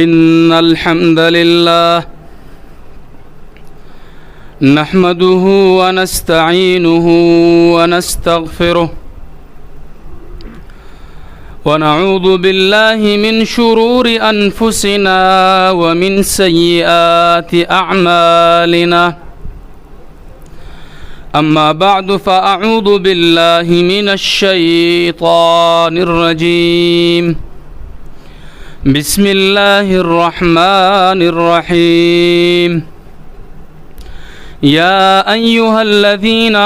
إن الحمد لله نحمده ونستعينه ونستغفره ونعوذ بالله من شرور أنفسنا ومن سيئات أعمالنا. أما بعد فأعوذ بالله من الشيطان الرجيم. بسم الله الرحمن الرحيم. يا أيها الذين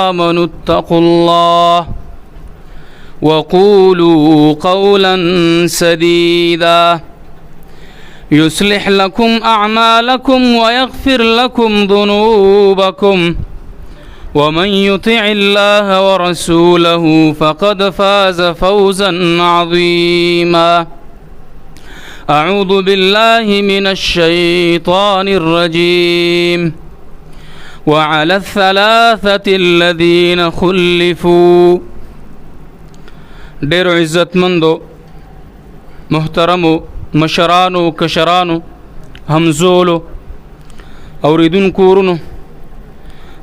آمنوا اتقوا الله وقولوا قولا سديدا يصلح لكم أعمالكم ويغفر لكم ذنوبكم ومن يطع الله ورسوله فقد فاز فوزا عظيما. أعوذ بالله من الشيطان الرجيم. وعلى الثلاثة الذين خلفوا. ډېرو عزتمندو محترمو مشرانو کشرانو همزولو اوریدونکو ورونو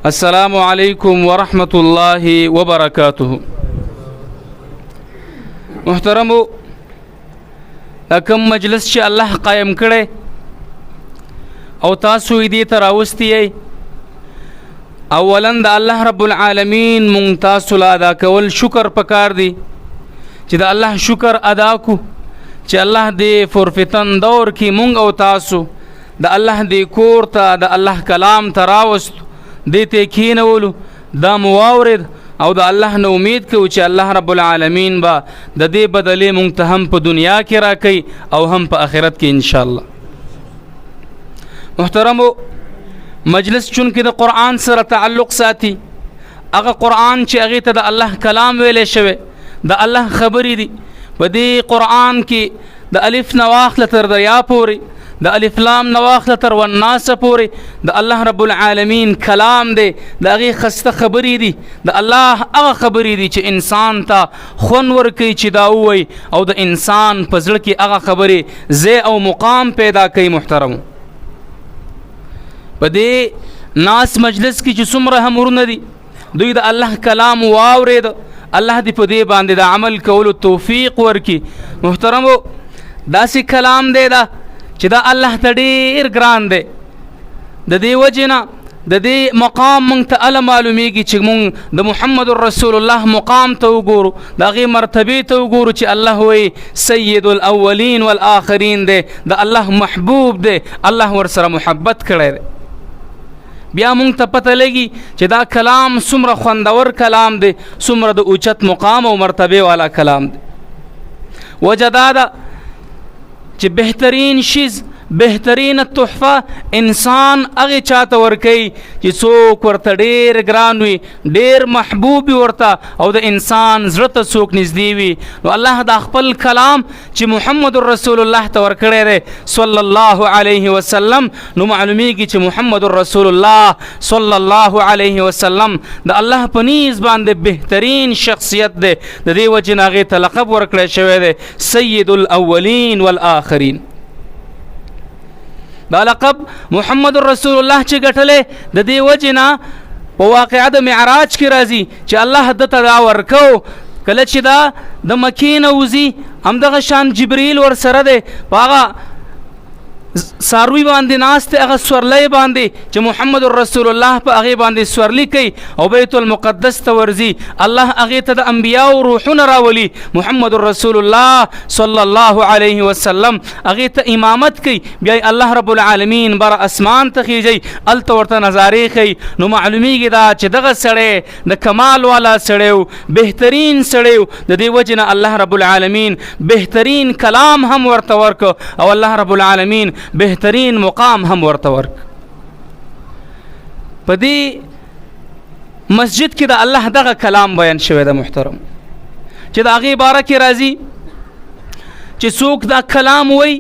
السلام علیکم ورحمة الله وبرکاته. محترمو کوم مجلس چې الله قائم کړي او تاسو یې دې ته راوستي یئ، اولا د الله رب العالمین مونږ تاسو له ادا کول شکر پکار دی چې د الله شکر ادا کو چې الله دې فرفتن دور کې مونږ او تاسو د الله دې کور ته د الله کلام ته راوستو، دې ته کښېنولو، دا مو واورېد او د الله نه امید کوو چې الله رب العالمین به د دې بدلې مونږ ته هم په دنیا کې راکوي او هم په آخرت کې انشاءالله. محترمو مجلس چونکې د قرآن سره تعلق ساتي، هغه قرآن چې هغې ته د الله کلام ویلی شوی، د الله خبرې دي، په دې قرآن کې د الف نه واخله تر د یا پورې، د الف لام نه واخله تر والناس پورې د الله رب العالمین کلام دی، د هغې خسته خبرې دي، د الله هغه خبرې دي چې انسان ته خوند ورکوي چې دا ووایي او د انسان په زړه کې هغه خبرې ځای او مقام پیدا کوي. محترمو په دې ناس مجلس کې چې څومره هم ورونه دي دوی د الله کلام واورېد، الله دې په دې باندې د عمل کولو توفیق ورکړي. محترمو داسې کلام دی دا چې دا الله ته ډېر ګران دی، د دې وجې نه د دې مقام مونږ ته اله معلومیږي چې مونږ د محمد رسول الله مقام ته وګورو، د هغې مرتبې ته وګورو چې الله وایي سید الاولین والآخرین دی، د الله محبوب دی، الله ورسره محبت کړی دی. بیا مونږ ته پته لګي چې دا کلام څومره خوندور کلام دی، څومره د اوچت مقام او مرتبې والا کلام دی. وجه دا ده چې بهترین شیز بهترین تحفه انسان هغې چاته ورکوي چې څوک ورته ډېر ګران وي، ډېر محبوب وي ورته او د انسان زړه ته څوک نږدې وي. نو الله دا خپل کلام چې محمد رسول الله ته ورکړی دی صلی الله علیه وسلم، نو معلومیږي چې محمد رسول الله صلی الله علیه وسلم د الله په نیز باندې بهترین شخصیت دی، د دې وجې نه هغې ته لقب ورکړی شوی دی سید الاولین والآخرین. دا لقب محمد رسول الله چې ګټلی د دې وجې نه په واقعه د معراج کې راځي چې الله ده ته دا ورکو. کله چې دا د مکې نه وځي همدغه شان جبریل ورسره دی، په هغه ساروی باندې ناست دی، هغه سورلی باندې چې محمد رسول الله په هغې باندې سورلی کوي او بیت المقدس ته ورځي، الله هغې ته د انبیاو روحونه راولي، محمد رسول الله صلی الله علیه وسلم هغې ته امامت کوي، بیا الله رب العالمین بر اسمان ته خیږي، هلته ورته نظارې ښیي. نو معلومیږي دا چې دغه سړی د کمال والا سړی و، بهترین سړی و، د دې وجې نه الله رب العالمین بهترین کلام هم ورته ورکو او الله رب العالمین بهترین مقام هم ورته ورک. په دې مسجد کې د الله دغه کلام بیان شوی ده محترم، چې د هغې باره کې راځي چې څوک دا کلام وی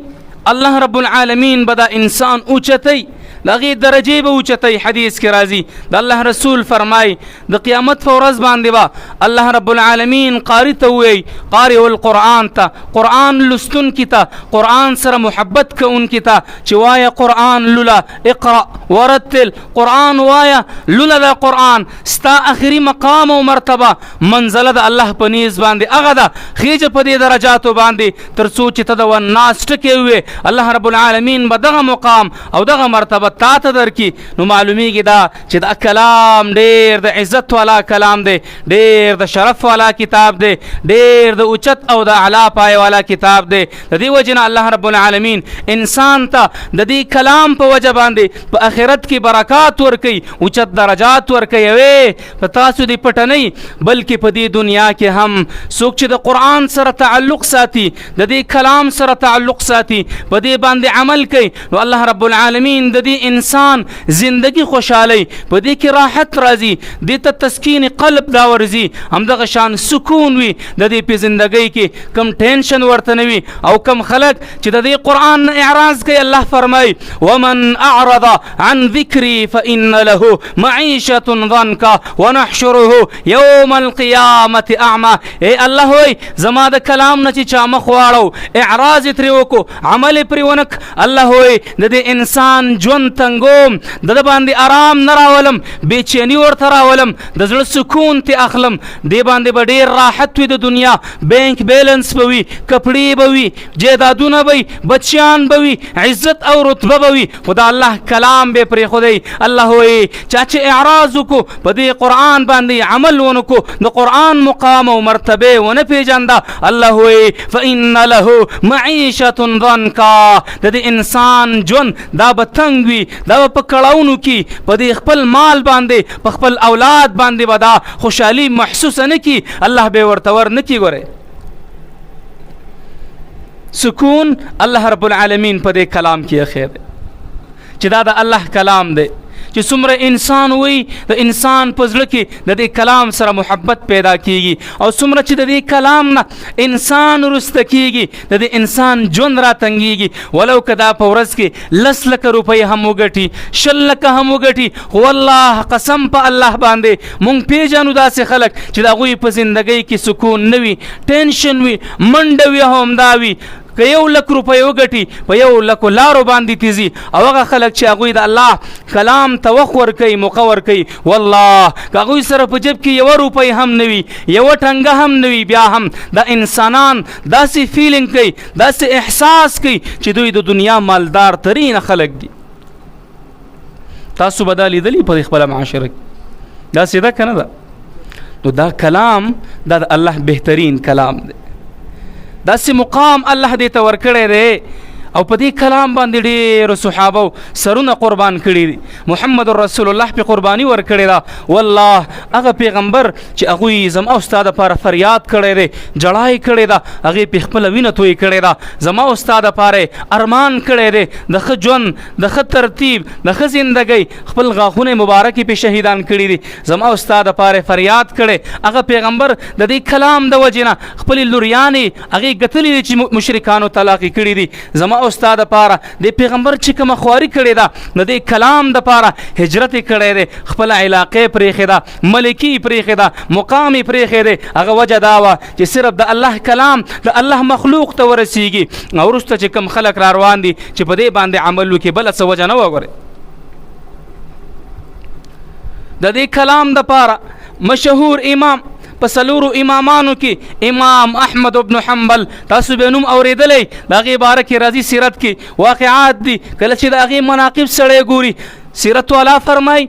الله رب العالمین به دا انسان اوچتی، د هغې درجې به اوچتوي. حدیث کې راځي د الله رسول فرمای د قیامت په ورځ باندې به الله رب العالمین قاری ته ووایي، قارئ القرآن ته، قرآن لستونکي ته، قرآن سره محبت کوونکي ته چې وایه قرآن لوله، اقرأ ورتل، قرآن وایه لوله د قرآن. ستا آخري مقام او مرتبه منزله د الله په نیز باندې هغه ده خیجه په دې درجاتو باندې تر څو چې ته د والناس ټکې ووې الله رب العالمین به دغه مقام او دغه مرتبه تا ته درکړي. نو معلومیږي دا چې دا کلام ډېر د عزت والا کلام دی، ډېر د شرف والا کتاب دی، ډېر د اوچت او د اعلی پای والا کتاب دی. د دې وجې نه الله رب العالمین انسان ته د دې کلام په وجه باندې په آخرت کې برکات ورکوي، اوچت درجات ورکوي. په تاسو دې پټه نه بلکې په دې دنیا کې هم څوک چې د قرآن سره تعلق ساتي، د دې کلام سره تعلق ساتي، په دې باندې عمل کوي، نو الله رب العالمین د دې انسان زندگی خوشحالی په دې کې راحت راځي، دې ته تسکین قلب دا ورځي، همدغه شان سکون وي د دې په زندګۍ کې، کم ټینشن ورته نه وي. او کم خلک چې د دې قرآن نه اعراض کوي الله فرمای ومن اعرض عن ذکری فإن له معیشة ضنکا ونحشره یوم القیامة اعما. ای الله وای زما د کلام نه چې چا مخ واړو، اعراض یې ترې وکړو، عمل یې پرې ونک، الله وای د دې انسان ژوند تنګوم، د ده باندې آرام نه راولم، بېچیني ورته راولم، د زړه سکون ترې اخلم، دې باندې به ډېر راحت وي د دنیا، بینک بیلنس به وي، کپړې به وي، جایدادونه به وي، بچیان به وي، عزت او رتبه به وي، خو د الله کلام به یې پرېښودی. الله وایي چا چې اعراض وکړو په دې قرآن باندې عمل ونه کړو، د قرآن مقام او مرتبه ونه پېژانده، الله وایي فإن له معیشة ضنکا. د دې انسان ژوند دا به تنګ وي، دا به په کړاوونو کې په دې خپل مال باندې په خپل اولاد باندې به دا خوشحالي محسوسه نه کړي، الله به یې ورته ور نه کړي. ګورئ سکون الله رب العالمین په دې کلام کې اخی دی چې دا د الله کلام دی، چې څومره انسان وي د انسان په زړه کې د دې کلام سره محبت پیدا کیږي، او څومره چې د دې کلام نه انسان رسته کیږي د دې انسان ژوند را تنګیږي. ولو که دا په ورځ کې 10 لکه روپۍ هم وګټي، 20 لکه هم وګټي، خو والله قسم په الله باندې مونږ پیژنو داسې خلک چې د هغوی په زندګۍ کې سکون نه وي، ټینشن وي، منډه وي، همدا وي، که 1 لک روپۍ وګټي په 1 لکو لارو باندې تیزي. او هغه خلک چې هغوی د الله کلام ته وخت ورکوي، موقع ورکوي، والله که هغوی سره په جب کې 1 روپۍ هم نه وي، 1 ټنګه هم نه وي، بیا هم دا انسانان داسې فیلینګ کوي، داسې احساس کوي چې دوی د دنیا مالدار ترین خلک دي. تاسو به دا لیدلي په خپله معاشره کې، داسې ده که نه ده؟ نو دا کلام دا د الله بهترین کلام دی، داسې مقام الله دې ته ورکړی دی، او په دې کلام باندې ډېرو صحابو سرونه قربان کړي دي. محمد رسول الله په قرباني ورکړې ده. والله هغه پیغمبر چې هغوی زما او ستا دپاره فریاد کړی دی، جړا یې کړې ده، هغې پې خپله وینه توی کړې ده، زما او ستا دپاره ارمان کړی دی د ښه ژوند، د ښه ترتیب، د ښه زندګۍ، خپل غاښونه مبارکې پې شهیدان کړي دي، زما او ستا دپاره فریاد کړی. هغه پیغمبر د دې کلام د وجې نه خپلې لوریانې هغې ګټلې دي چې مشرکانو طلاق یې کړي دي. زما او ستا دپاره د پیغمبر چې کومه خواري کړې ده د دې کلام دپاره هجرت یې کړی دی، خپله علاقې پرېښې ده، ملکي یې پرېښې ده، مقام یې پرېښی دی. هغه وجه دا وه چې صرف د الله کلام د الله مخلوق ته ورسیږي، او وروسته چې کوم خلک را روان دي چې په دې باندې عمل وکړي، بله څه وجه نه وه. ګورئ د دې کلام دپاره مشهور امام په 4 امامانو کې امام احمد ابن حنبل، تاسو به نوم اورېدلی، د هغې باره کې راځي، سیرت کې واقعات دي. کله چې د هغې مناقب سړی ګوري، سیرت والا فرمایي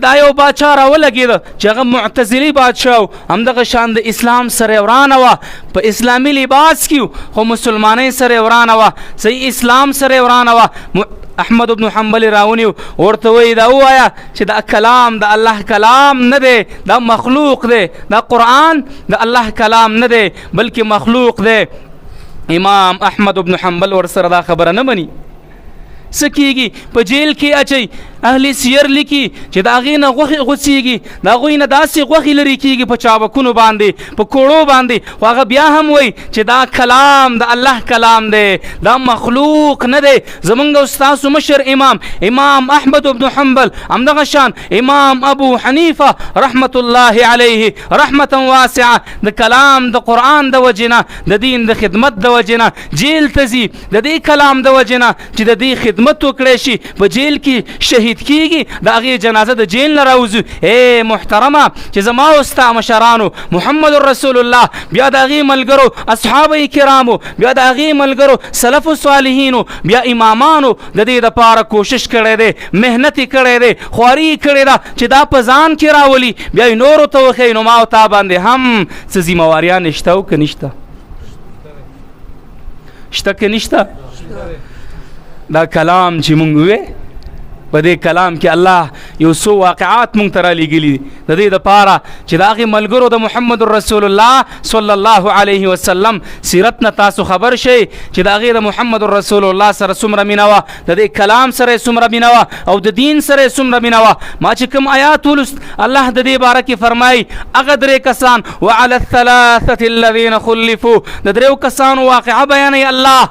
دا یو باچا راولګېده چې هغه معتزلي بادشاه و، همدغه شان د اسلام سره ورانه وه، په اسلامي لباس کې خو مسلمانۍ سره ورانه وه، صحیح اسلام سره ورانه وه. احمد ابن حنبل راونیو، ورته وایي دا ووایه چې دا کلام د الله کلام نه دی، دا مخلوق دی، دا قرآن د الله کلام نه دی بلکې مخلوق دی. امام احمد ابن حنبل ورسره دا خبره نه مني، څه کېږي؟ په جیل کې اچوي، اهل سیر لیکي چې د هغې نه غوښې غوڅېږي، د هغوی نه داسې غوښې لرې کېږي په چابکونو باندې، په کوړو باندې، خو هغه بیا هم وایي چې دا کلام د الله کلام دی، دا مخلوق نه دی. زمونږ او ستاسو مشر امام احمد بن حنبل، همدغه شان امام ابو حنیفه رحمت الله علیه رحمتا واسعه، د کلام د قرآن د وجنه، د دین د خدمت د وجنه جیل ته ځي، د دې کلام د وجنه چې د دې خدمت وکړی شي په جیل کې شهید کیږي، د هغې جنازه د جیل نه راوځي. ای محترمه چې زما او ستا مشرانو محمد رسول الله، بیا د هغې ملګرو اصحابه کرامو، بیا د هغې ملګرو سلف صالحینو، بیا امامانو د دې دپاره کوشش کړی دی، محنت یې کړی دی، خواري یې کړې ده چې دا په ځان کې راولي، بیا یې نورو ته وښیي. نو ما او تا باندې هم څه ذمهواریان شته او که نشته؟ شته که نشته؟ دا کلام چې مونږ وې، په دې کلام کې الله یو څو واقعات مونږ ته رالیږلي دي د دې دپاره چې د هغې ملګرو د محمد رسول الله صلی الله علیه وسلم سیرت نه تاسو خبر شئ چې د هغې د محمد رسول الله سره څومره مینه وه، د دې کلام سره یې څومره مینه وه، او د دین سره یې څومره مینه وه. ما چې کوم آیات ولوست، الله د دې باره کې فرمایي هغه درې کسان وعلى الثلاثة الذین خلفوا، د دریو کسانو واقعه بیانوي الله،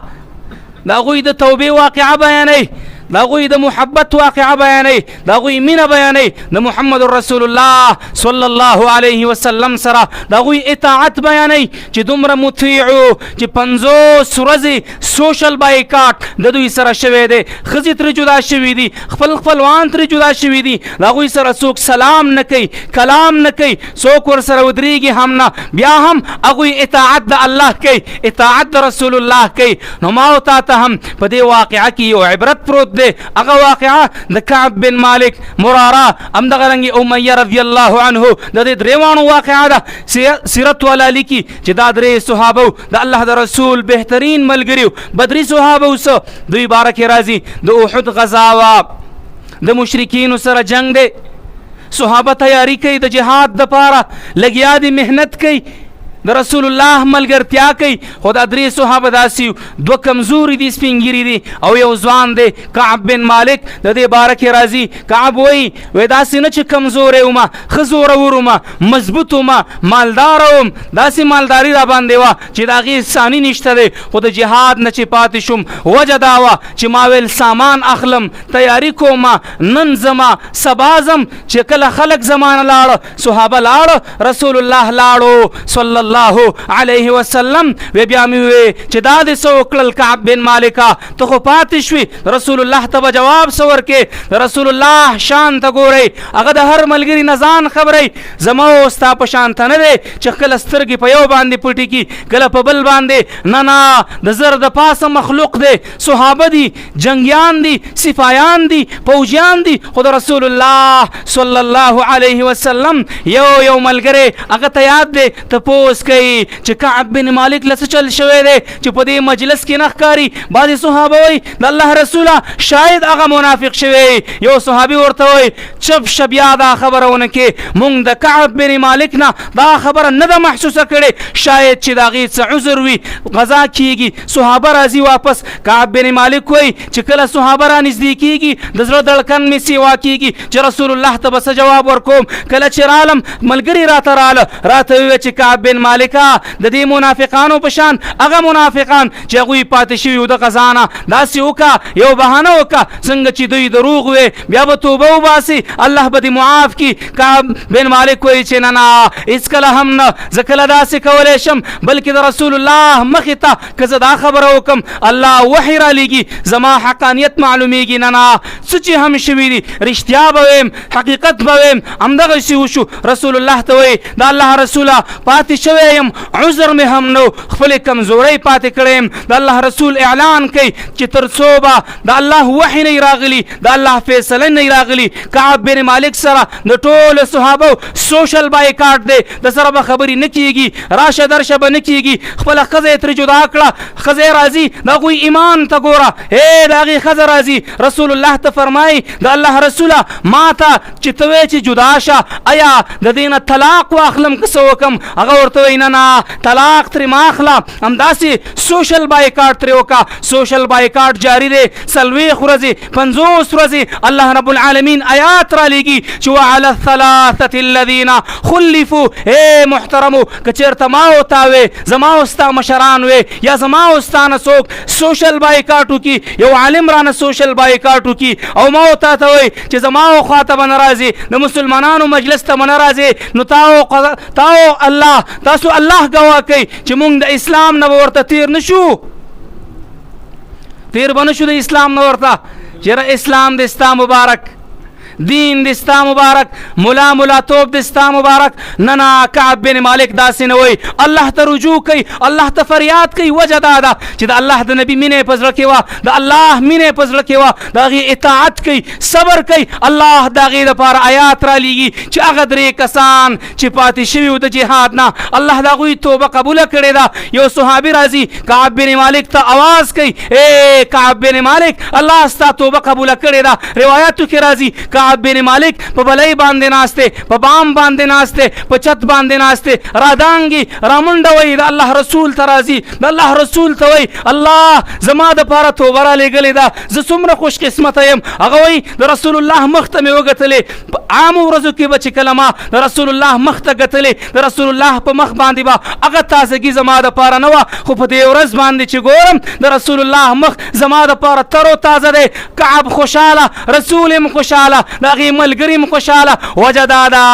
د هغوی د توبې واقعه بیانوي، د هغوی د محبت واقعه بیانوي، د هغوی مینه بیانوي د محمد رسول الله صلی الله علیه وسلم سره، د هغوی اطاعت بیانوي چې دومره مطیعو چې 50 ورځې سوشل بایکاټ د دوی سره شوی دی، ښځې ترې جدا شوي دي، خپل خپلوان ترې جدا شوي دي، د هغوی سره څوک سلام نه کوي، کلام نه کوي، څوک ورسره ودرېږي هم نه، بیا هم هغوی اطاعت د الله کوي، اطاعت د رسول الله کوي. نو ما او تا ته هم په دې واقعه کې یو عبرت پروت دی. هغه واقعه د کعب بن مالک، مراره، همدغه رنګې امیه رضی الله عنه، د دې درېواړو واقعه ده. سیرت والا لیکي چې دا درې صحابه د الله د رسول بهترین ملګري، بدري صحابه اوسه، دوی باره کې راځي د احد غزا وه، د مشرکینو سره جنگ دی، صحابه تیاری کوي د جهاد دپاره، لګیا دي، محنت کوي، د رسول الله ملګرتیا کوي. خو دا درې صحابه داسې دوه کمزوري دي، سپینګیري دي، او یو ځوان دی کعب بن مالک، د دې باره کې راځي. کعب وایي داسې نه چې کمزوری ومه، ښه زورور ومه، مضبوط ومه، مالداره وم، داسې مالداري را باندې وه چې د هغې ثاني نشته دی. خو د جهاد نه چې پاتې شوم، وجه دا وه چې ما ویل سامان اخلم، تیاری کومه، نن ځمه، سبا ځم. چې کله خلک زمانه لاړه، صحابه لاړه، رسول الله لاړو صلی الله علیه وسلم، وی بیا مې وی چې دا دې څه وکړل کعب بن مالکه، ته خو پاتې شوي، رسول الله ته به جواب څه ورکې؟ رسول الله شان ته ګورئ، هغه د هر ملګري نه ځان خبروي، زما او ستا په شان ته نه دی چې کله سترګې په یو باندې پټې کي، کله په بل باندې. نه نه، د زر د پاسه مخلوق دی، صحابه دي، جنگیان دي، سپایان دي، فوجیان دي، خو د رسول الله صلی الله علیه وسلم یو ملګری هغه ته یاد دی. تپوس کوي چې کعب بن مالک له څه چل شوی دی چې په دې مجلس کې نه ښکاري. بعضې صحابه وایي د الله رسوله شاید هغه منافق شوی. یو صحابي ورته وایي چپ شه، بیا دا خبره ونه کې، مونږ د کعب بن مالک نه دا خبره نه ده محسوسه کړې، شاید چې د هغې څه عذر وي. غذا کېږي، صحابه راځي واپس. کعب بن مالک وایي چې کله صحابه را نږدې کېږي د زړه دړکن مې سیوا کېږي چې رسول الله ته به څه جواب ورکوم. کله چې رالم ملګري راته راله، راته وویل چې کعب بن مالکه د دې منافقانو په شان هغه منافقان چې هغوی پاتې شوي وو د غزا نه، داسې وکړه، یو بهانه وکړه، څنګه چې دوی دروغ وې بیا به توبه وباسي، الله به دې معاف کړي. کعب بن مالک وایي چې نه نه، هېڅکله هم نه، زه کله داسې کولی شم، بلکې د رسول الله مخې ته که زه دا خبره وکړم الله وحی رالیږي، زما حقانیت معلومیږي. نه نه، څه چې هم شوي دي رښتیا به ویم، حقیقت به ویم. همدغسې وشو. رسول الله ته وایي د الله رسوله پاتې شوی یم، عذر مې هم نو، خپلې کمزورۍ پاتې کړی یم. د الله رسول اعلان کوي چې تر څو به د الله وحی نه راغلي، د الله فیصله نه راغلي، کعب بن مالک سره د ټولو صحابو سوشل بایکاټ دی، د سره به خبرې نه کېږي، راشه درشه به نه کېږي. خپله ښځه یې ترې جدا کړه، ښځه یې راځي، د هغوی ایمان ته ګوره، د هغې ښځه راځي، رسول الله ته فرمایي د الله رسوله ما ته چې ته وایې چې جدا شه، آیا د دې نه طلاق واخلم که څه وکړم؟ هغه ورته ویننا طلاق تر ماخلا همداسې سوشل بایکاټ تر وکا سوشل بایکاټ جاری دی 40 ورځې 50 ورځې الله رب العالمین آیات را لېږي چې وعلى الثلاثه الذين خلفوا اے محترمو که چېرته ما او تا وې زما او ستا مشران وې یا زما او ستا نه څوک سوشل بایکاټ وکړي یو عالم رانه سوشل بایکاټ وکړي او ما او تا ته وایي چې زما او خوا ته به نه راځې د مسلمانانو مجلس ته به نه راځې نو تاسو الله ګواه کوي چې موږ د اسلام نه به ورته تیر نه شو تیر به نه شو د اسلام نه ورته چېرې اسلام د ستا مبارک دین د ستا مبارک ملا توب د ستا مبارک نه کعب بن مالک داسې نه وایي الله ته رجوع کوي الله ته فریاد کوي وجه دا ده چې د الله د نبي مینه په زړه کې وه د الله مینه په زړه کې وه د هغې اطاعت کوي صبر کوي الله د هغې دپاره آیات را لیږي چې هغه 3 کسان چې پاتې شوي وو د جهاد نه الله د هغوی توبه قبوله کړې ده یو صحابي راځي کعب بن مالک ته آواز کوي ای کعب بن مالک الله ستا توبه قبوله کړې ده روایاتو کې راځي کعب بن مالک په بلۍ باندې ناسته په بام باندې ناسته په چت باندې ناسته رادانګي رامنډه وایي د الله رسول ته راځي د الله رسول ته وایي الله زما دپاره توبه را لېږلې ده زه څومره خوش قسمته یم هغه وایي د رسول الله مخ ته مې وګتلې په عامو ورځو کې به چې کله ما د رسول الله مخ ته کتلې د رسول الله په مخ باندې به هغه تازګي زما دپاره نه وه خو په دې ورځ باندې چې ګورم د رسول الله مخ زما دپاره تر و تازه دی کعب خوشحاله رسول هم خوشحاله د هغې ملګري هم خوشحاله وجه دا ده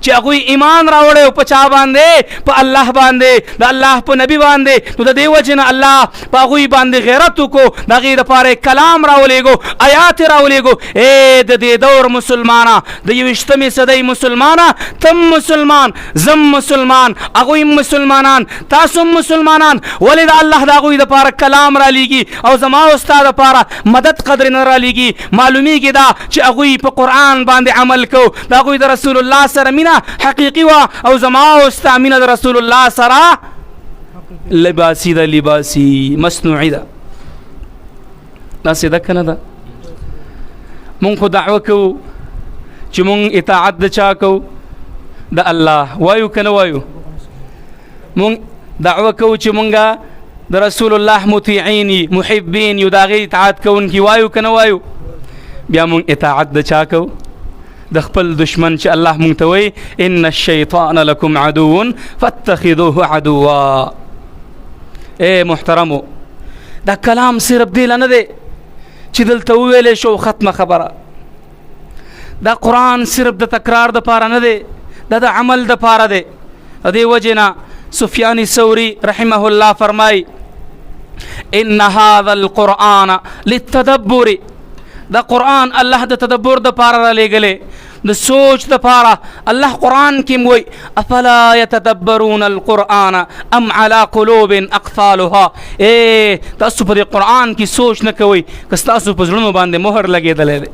چې هغوی ایمان راوړی په چا باندې په الله باندې د الله په نبي باندې نو د دې وجې نه الله په هغوی باندې غیرت وکړو د هغې دپاره کلام راولېږو آیات یې راولېږو ای د دې دور مسلمانه د 21مې صدۍ مسلمانه تم مسلمان زم مسلمان هغوی مسلمانان تاسو مسلمانان ولې د الله د هغوی دپاره کلام را لیږي او زما او ستا دپاره مدد قدر نه را لیږي معلومیږي دا چې هغوی په قرآن باندې عمل کو د هغوی د رسول الله سره مینه حقیقي وه او زما او ستا مینه د رسول الله سره لباسي ده لباسي مصنوعي ده داسې ده که نه ده مونږ خو دعوه کوو چې مونږ اطاعت د چا کوو د الله وایو که نه وایو مونږ دعوه کوو چې مونږه د رسول الله مطیعین یي محبین یو د هغې اطاعت کوونکي وایو که نه وایو بیا مونږ اطاعت د چا کوو د خپل دشمن چې الله مونږ ته وایي ان الشیطان لکم عدو فاتخذوه عدوا اے محترمو دا کلام صرف دی نه دی چې دلته وویلی شو ختمه خبره دا قرآن صرف د تکرار دپاره نه دی دا د عمل دپاره دی د دې وجې نه سفیان ثوری رحمه الله فرمایي ان هذا القرآن للتدبر دا قرآن الله د تدبر دپاره را لېږلی د سوچ دپاره الله قرآن کې وایي افلا یتدبرون القرآن ام على قلوب اقفالها ای تاسو په دې قرآن کې سوچ نه کوئ که ستاسو په زړونو باندې مهر لګېدلی دی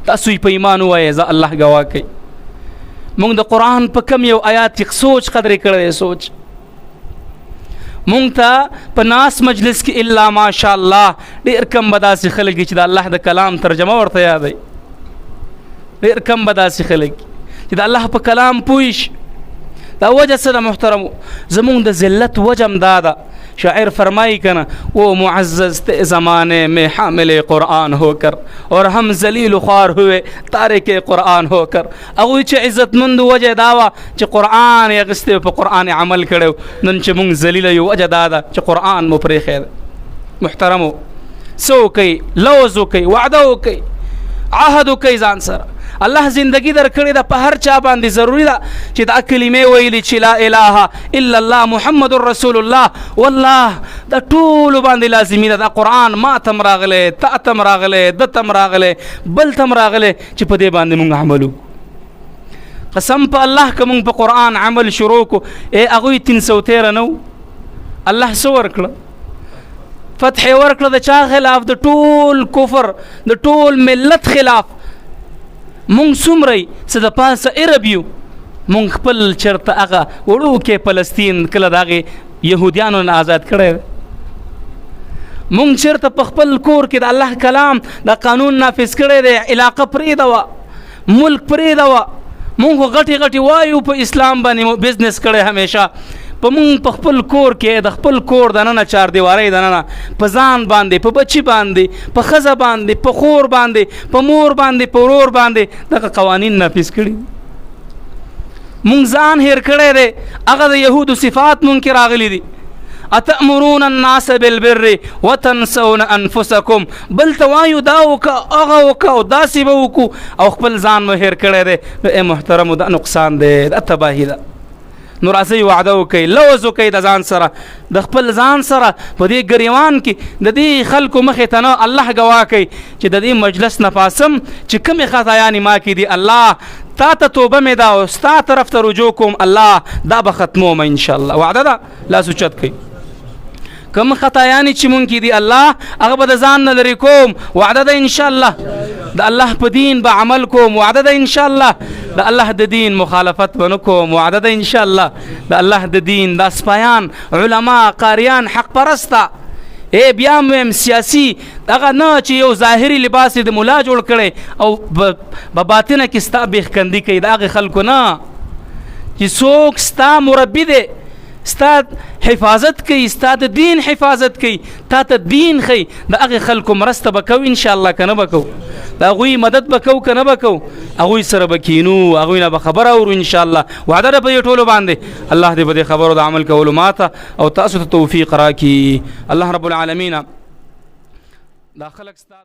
تاسو یې په ایمان ووایئ زه الله ګواه کوي مونږ د قرآن په کم یو آیات کې سوچ قدرې کړی دی سوچ مونږ ته په ناس مجلس کې الا ماشاء الله ډېر کم به داسې خلک چې د الله د کلام ترجمه ورته یادوي ډېر کم به داسې خلک چې د الله په کلام پوه شي دا وجه څه ده محترمو زمونږ د ذلت وجه هم دا ده شاعر فرمائی کنا وہ معزز تھے زمانے میں حامل قرآن ہو کر اور ہم ذلیل و خوار ہوئے تارک قرآن ہو کر اگوی چه عزت مند وجه داوا چه قرآن یغسته په قرآن عمل کړو نن چې مونږ ذلیل یو وجه دادا چې قرآن مو پرې خیر محترمو سو کوي لوز کوي وعده کوي عهد کوي ځان سره الله زندگی در کړی دا په هر چا باندې ضروری ده چې دا کلمې ویلي چې لا اله الا الله محمد رسول الله والله دا ټول باندې لازمي ده دا قرآن ما تم راغله تا تم راغله د تم راغله بل تم راغله چې په دې باندې مونږ عملو قسم په الله که مونږ په قرآن عمل شروع کو ای هغوی 313 نو الله څه ورکړه فتح ورکړه د چا خلاف د ټول کفر د ټول ملت خلاف مونږ څومره څه د پاسه عرب یو مونږ خپل چېرته هغه وړوکی فلسطین کله د هغې یهودیانو نه آزاد کړی مونږ چېرته په خپل کور کې د الله کلام د قانون نافظ کړی دی علاقه پرېږده وه ملک پرېږده وه مونږ غټي غټي وایو په اسلام باندې بزنس کړي همیشه په مونږ په خپل کور کې د خپل کور د ننه چار دیوارۍ د ننه په ځان باندې په بچي باندې په ښځه باندې په خور باندې په مور باندې په ورور باندې دغه قوانین نافذ کړي مونږ ځان هیر کړی دی هغه د یهودو صفات مونږ کې راغلي دي اتأمرون الناس بالبر وتنسون انفسکم بل ته وایو دا وکړه هغه وکړه او داسې به وکړو او خپل ځان مو هیر کړی دی نو ای محترمو دا نقصان دی دا تباهي ده نو راځئ وعده وکئ لوز وکئ د ځان سره د خپل ځان سره په دې ګریوان کې د دې خلکو مخې ته نه الله ګواه کوي چې د دې مجلس نه پاسم چې کومې خطایانې ما کې دي الله تا ته توبه مې ده او ستا طرف ته رجوع کوم الله دا به ختموم انشاءالله وعده ده لاس اوچت کئ کوم خطایانې چې مونږ کې دي الله هغه به د ځان نه لرې کوم وعده ده انشاءالله د الله په دین به عمل کوم وعده ده انشاءالله د الله د دین مخالفت به نه کوم وعده ده انشاءالله د الله د دین دا سپایان علما قاریان حق پرسته بیا هم ویم سیاسي دغه نه چې یو ظاهري لباس د ملا جوړ کړی او په باطنه کې ستا بیخکندي کوي د هغې خلکو نه چې څوک ستا مربي دی ستا حفاظت کوي ستا د دین حفاظت کوي تا ته دین ښي د هغې خلکو مرسته به کوو انشاءالله که نه به کوو د هغوی مدد به کوو که نه به کوو هغوی سره به کینو هغوی نه به خبره اورو انشاءالله وعده ده په دې ټولو باندې الله دې په دې خبرو د عمل کولو ماته او تاسو ته توفیق راکړي الله رب العالمین دا خلک ستا